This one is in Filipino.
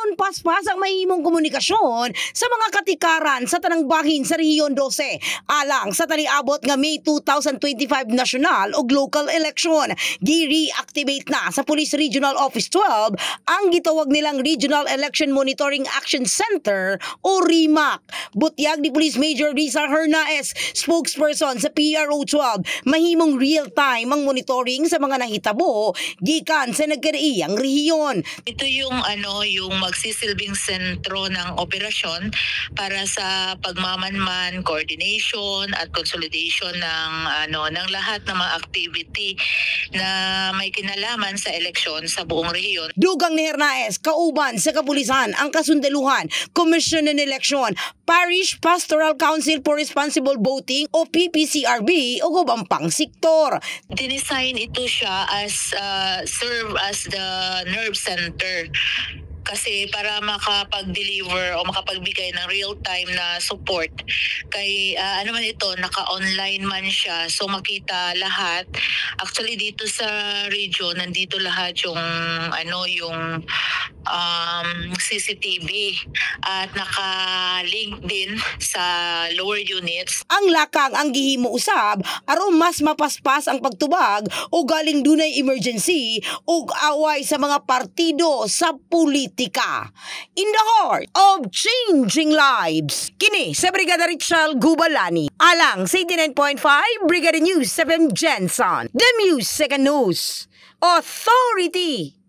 aron paspas ang mahimong komunikasyon sa mga katikaran sa tanang bahin sa Rehiyon 12 alang sa taliabot nga May 2025 national o local election. Gi-reactivate na sa Police Regional Office 12 ang gitawag nilang Regional Election Monitoring Action Center o REMAC. Butyag ni Police Major Rizar Hernaez, spokesperson sa PRO 12, mahimong real-time ang monitoring sa mga nahitabo gikan sa nagkaraiyang rehiyon. Ito yung yung magsisilbing sentro ng operasyon para sa pagmamanman, coordination at consolidation ng lahat ng mga activity na may kinalaman sa eleksyon sa buong rehiyon. Dugang ni Hernaez, kauban sa kapulisan ang kasundaluhan, Commission on Election, Parish Pastoral Council for Responsible Voting o PPCRB o gubang pang sektor. Dinesign ito siya as serve as the nerve center kasi para makapag-deliver o makapagbigay ng real-time na support kay man ito, naka-online man siya, so makita lahat. Actually dito sa region nandito lahat yung CCTV at naka-link din sa lower units. Ang lakang ang gihimo usab aron mas mapaspas ang pagtubag o galing dunay emergency o away sa mga partido sa politika. In the heart of changing lives, kini sa Brigada Richel Gubalani alang sa 89.5 Brigada News 7 Jensen, the Music and News Authority.